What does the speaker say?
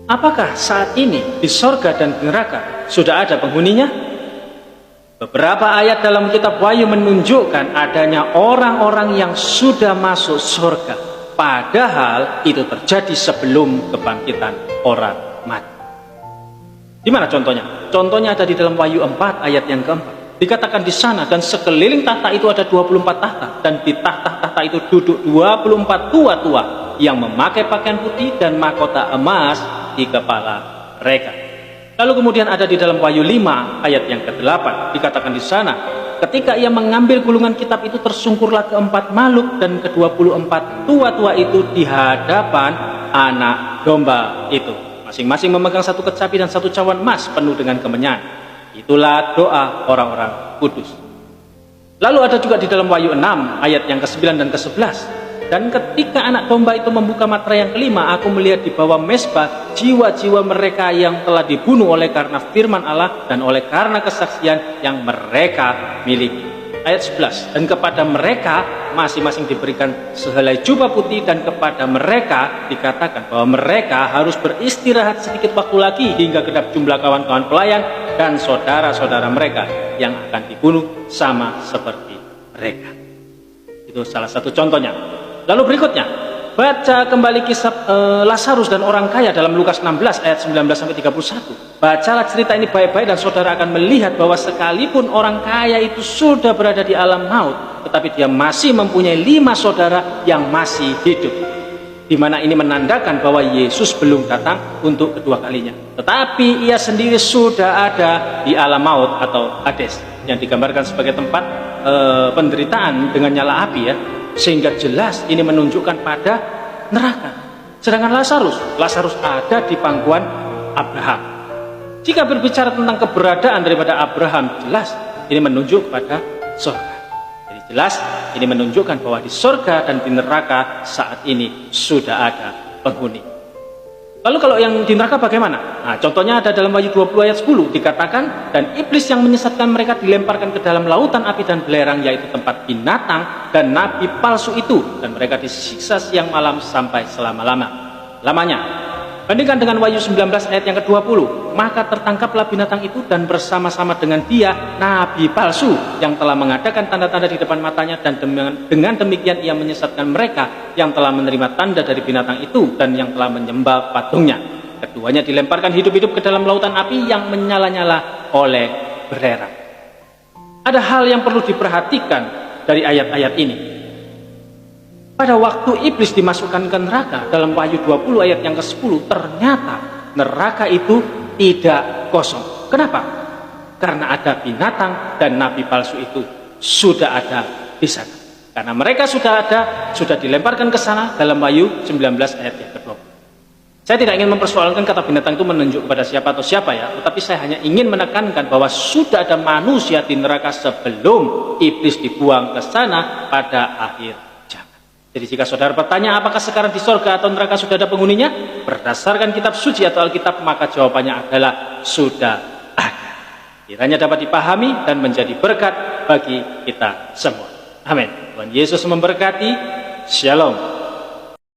Apakah saat ini di sorga dan di neraka sudah ada penghuninya? Beberapa ayat dalam kitab Wahyu menunjukkan adanya orang-orang yang sudah masuk sorga, padahal itu terjadi sebelum kebangkitan orang mati. Di mana contohnya? Contohnya ada di dalam Wahyu 4 ayat yang keempat. Dikatakan di sana, dan sekeliling tahta itu ada 24 tahta, dan di tahta-tahta itu duduk 24 tua-tua yang memakai pakaian putih dan mahkota emas di kepala mereka. Lalu kemudian ada di dalam Wahyu 5 ayat yang ke-8, dikatakan di sana, ketika ia mengambil gulungan kitab itu, tersungkurlah keempat makhluk dan ke-24 tua-tua itu di hadapan anak domba itu, masing-masing memegang satu kecapi dan satu cawan emas penuh dengan kemenyan. Itulah doa orang-orang kudus. Lalu ada juga di dalam Wahyu 6 ayat yang ke-9 dan ke-11. Dan ketika anak domba itu membuka materai yang kelima, aku melihat di bawah mezbah jiwa-jiwa mereka yang telah dibunuh oleh karena firman Allah dan oleh karena kesaksian yang mereka miliki. Ayat 11, dan kepada mereka masing-masing diberikan sehelai jubah putih, dan kepada mereka dikatakan bahwa mereka harus beristirahat sedikit waktu lagi hingga genap jumlah kawan-kawan pelayan dan saudara-saudara mereka yang akan dibunuh sama seperti mereka. Itu salah satu contohnya. Lalu berikutnya, baca kembali kisah Lazarus dan orang kaya dalam Lukas 16 ayat 19-31. Bacalah cerita ini baik-baik dan saudara akan melihat bahwa sekalipun orang kaya itu sudah berada di alam maut, tetapi dia masih mempunyai 5 saudara yang masih hidup. Di mana ini menandakan bahwa Yesus belum datang untuk kedua kalinya, tetapi ia sendiri sudah ada di alam maut atau Hades, yang digambarkan sebagai tempat penderitaan dengan nyala api ya. Sehingga jelas ini menunjukkan pada neraka. Sedangkan Lazarus ada di pangkuan Abraham. Jika berbicara tentang keberadaan daripada Abraham, jelas ini menunjuk pada surga. Jadi jelas ini menunjukkan bahwa di surga dan di neraka saat ini sudah ada penghuni. Lalu kalau yang di neraka bagaimana? Nah, contohnya ada dalam Wahyu 20 ayat 10, dikatakan, dan iblis yang menyesatkan mereka dilemparkan ke dalam lautan api dan belerang, yaitu tempat binatang dan nabi palsu itu, dan mereka disiksa siang malam sampai selama-lamanya. Bandingkan dengan Wahyu 19 ayat yang ke-20, maka tertangkaplah binatang itu dan bersama-sama dengan dia nabi palsu yang telah mengadakan tanda-tanda di depan matanya, dan dengan demikian ia menyesatkan mereka yang telah menerima tanda dari binatang itu dan yang telah menyembah patungnya. Keduanya dilemparkan hidup-hidup ke dalam lautan api yang menyala-nyala oleh belerang. Ada hal yang perlu diperhatikan dari ayat-ayat ini. Pada waktu iblis dimasukkan ke neraka dalam Wahyu 20 ayat yang ke-10, ternyata neraka itu tidak kosong. Kenapa? Karena ada binatang dan nabi palsu itu sudah ada di sana. Karena mereka sudah ada, sudah dilemparkan ke sana dalam Wahyu 19 ayat yang ke-20. Saya tidak ingin mempersoalkan kata binatang itu menunjuk kepada siapa atau siapa ya, tetapi saya hanya ingin menekankan bahwa sudah ada manusia di neraka sebelum iblis dibuang ke sana pada akhir. Jadi jika saudara bertanya apakah sekarang di surga atau neraka sudah ada penghuninya, berdasarkan kitab suci atau Alkitab, maka jawabannya adalah sudah ada. Kiranya dapat dipahami dan menjadi berkat bagi kita semua. Amin. Tuhan Yesus memberkati. Shalom.